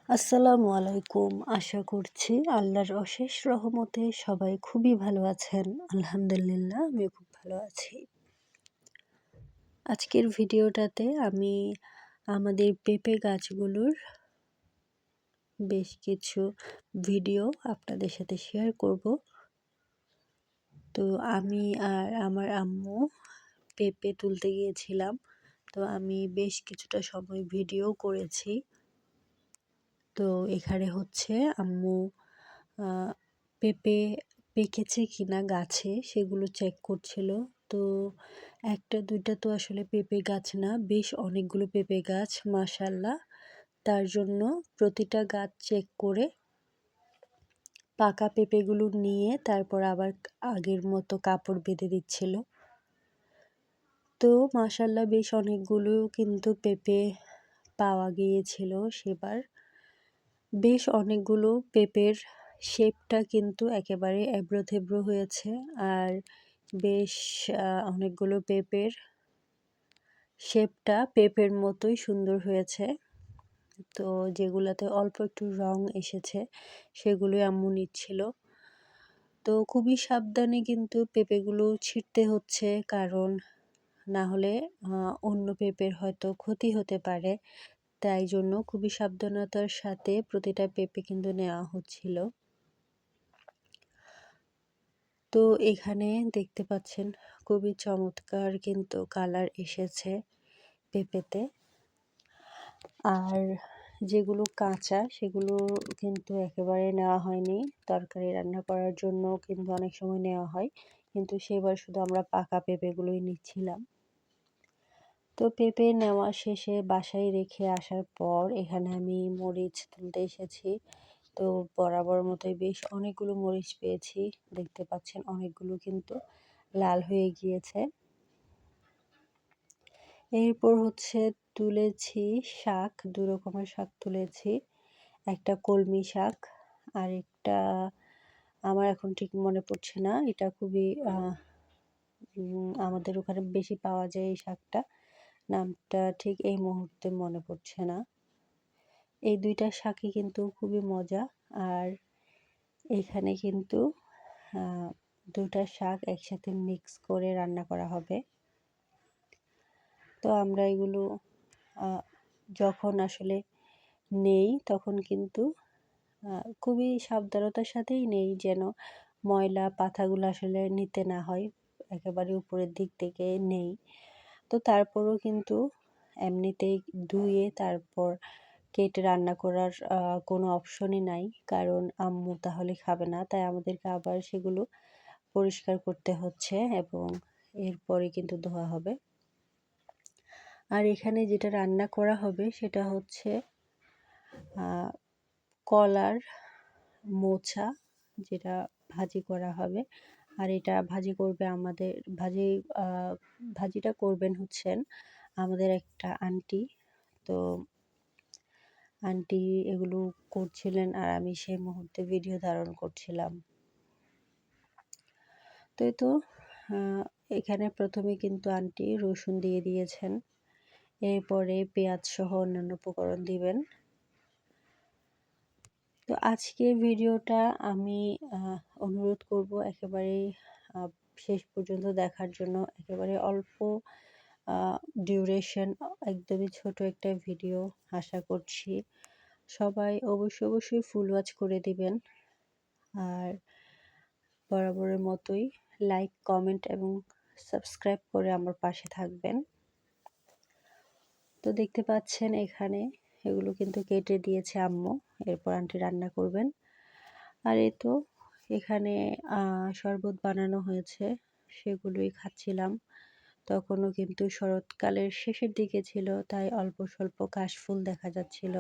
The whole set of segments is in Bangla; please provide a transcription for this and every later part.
আসসালামু আলাইকুম। আশা করছি আল্লাহর অশেষ রহমতে সবাই খুবই ভালো আছেন। আলহামদুলিল্লাহ আমিও খুব ভালো আছি। আজকের ভিডিওটাতে আমি আমাদের পেঁপে গাছগুলোর বেশ কিছু ভিডিও আপনাদের সাথে শেয়ার করব। তো আমি আর আমার আম্মু পেঁপে তুলতে গিয়েছিলাম। তো আমি বেশ কিছুটা সময় ভিডিও করেছি। তো এখানে হচ্ছে আম্মু পেঁপে পেকেছে কিনা গাছে সেগুলো চেক করছিল। তো একটা দুইটা তো আসলে পেঁপে গাছ না, বেশ অনেকগুলো পেঁপে গাছ মাশাআল্লাহ। তার জন্য প্রতিটা গাছ চেক করে পাকা পেঁপেগুলো নিয়ে তারপর আবার আগের মতো কাপড় বেঁধে দিচ্ছিল। তো মাশাআল্লাহ বেশ অনেকগুলো কিন্তু পেঁপে পাওয়া গিয়েছিল সেবার। বেশ অনেকগুলো পেঁপের শেপটা কিন্তু একেবারে এবড়ো-থেবড়ো হয়েছে। আর বেশ অনেকগুলো পেঁপের শেপটা পেঁপের মতোই সুন্দর হয়েছে। তো যেগুলাতে অল্প একটু রং এসেছে সেগুলোই আম্মু নিচ্ছিল। তো খুবই সাবধানে কিন্তু পেঁপেগুলো ছিঁড়তে হচ্ছে, কারণ না হলে অন্য পেঁপের হয়তো ক্ষতি হতে পারে। তাই জন্য খুবই সাবধানতার সাথে প্রতিটা পেঁপে কিন্তু নেওয়া হচ্ছিল। তো এখানে দেখতে পাচ্ছেন খুবই চমৎকার কিন্তু কালার এসেছে পেঁপেতে। আর যেগুলো কাঁচা সেগুলো কিন্তু একেবারে নেওয়া হয়নি। তরকারি রান্না করার জন্য কিন্তু অনেক সময় নেওয়া হয়, কিন্তু সেবার শুধু আমরা পাকা পেঁপেগুলোই নিচ্ছিলাম। তো পেঁপে নেওয়া শেষে বাসায় রেখে আসার পর এখানে আমি মরিচ তুলতে এসেছি। তো বরাবর মতোই বেশ অনেকগুলো মরিচ পেয়েছি। দেখতে পাচ্ছেন অনেকগুলো কিন্তু লাল হয়ে গিয়েছে। এরপর হচ্ছে তুলেছি শাক, ২ রকমের শাক তুলেছি। একটা কলমি শাক, আরেকটা আমার এখন ঠিক মনে পড়ছে না। এটা খুবই আমাদের ওখানে বেশি পাওয়া যায় এই শাকটা। নামটা ঠিক এই মুহূর্তে মনে পড়ছে না। এই ২টা শাকই কিন্তু খুবই মজা। আর এখানে কিন্তু ২টা শাক একসাথে মিক্স করে রান্না করা হবে। তো আমরা এগুলো যখন আসলে নেই তখন কিন্তু খুবই সাবধানতার সাথেই নেই, যেন ময়লা পাতাগুলো আসলে নিতে না হয়। একেবারে উপরের দিক থেকে নেই। তো তারপরেও কিন্তু এমনিতেই ধুয়ে তারপর কেটে রান্না করার কোনো অপশনই নাই, কারণ আম্মু তাহলে খাবে না। তাই আমাদেরকে আবার সেগুলো পরিষ্কার করতে হচ্ছে এবং এরপরে কিন্তু ধোয়া হবে। আর এখানে যেটা রান্না করা হবে সেটা হচ্ছে কলার মোচা, যেটা ভাজি করা হবে। আর এটা ভাজি করবে আমাদের ভাজিটা করবেন হচ্ছেন আমাদের একটা আন্টি। তো আন্টি এগুলো করছিলেন আর আমি সেই মুহূর্তে ভিডিও ধারণ করছিলাম। তো এই তো এখানে প্রথমে কিন্তু আন্টি রসুন দিয়ে দিয়েছেন, এরপরে পেঁয়াজ সহ অন্যান্য উপকরণ দিবেন। তো আজকের ভিডিওটা আমি অনুরোধ করব একেবারেই শেষ পর্যন্ত দেখার জন্য। একেবারে অল্প ডিউরেশন, একদমই ছোট একটা ভিডিও। আশা করছি সবাই অবশ্যই ফুল ওয়াচ করে দিবেন। আর বরাবরের মতোই লাইক, কমেন্ট এবং সাবস্ক্রাইব করে আমার পাশে থাকবেন। তো দেখতে পাচ্ছেন এখানে এগুলো কিন্তু কেটে দিয়েছে আম্মু, এরপর আন্টি রান্না করবেন। আর এই তো এখানে শরবত বানানো হয়েছে, সেগুলোই খাচ্ছিলাম। তখনও কিন্তু শরৎকালের শেষের দিকে ছিল, তাই অল্প স্বল্প কাশফুল দেখা যাচ্ছিল।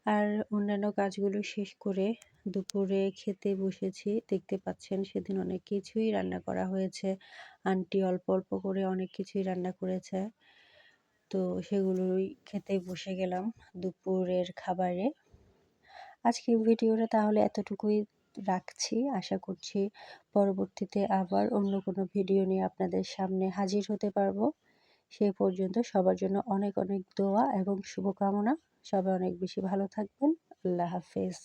আর অন্যান্য কাজগুলো শেষ করে দুপুরে খেতে বসেছি। দেখতে পাচ্ছেন সেদিন অনেক কিছুই রান্না করা হয়েছে। আন্টি অল্প অল্প করে অনেক কিছুই রান্না করেছে। তো সেগুলোই খেতে বসে গেলাম দুপুরের খাবারে। আজকের ভিডিওটা তাহলে এতটুকুই রাখছি। আশা করছি পরবর্তীতে আবার অন্য কোনো ভিডিও নিয়ে আপনাদের সামনে হাজির হতে পারবো। সে পর্যন্ত সবার জন্য অনেক অনেক দোয়া এবং শুভকামনা সবাই অনেক বেশি ভালো থাকবেন। আল্লাহ হাফেজ।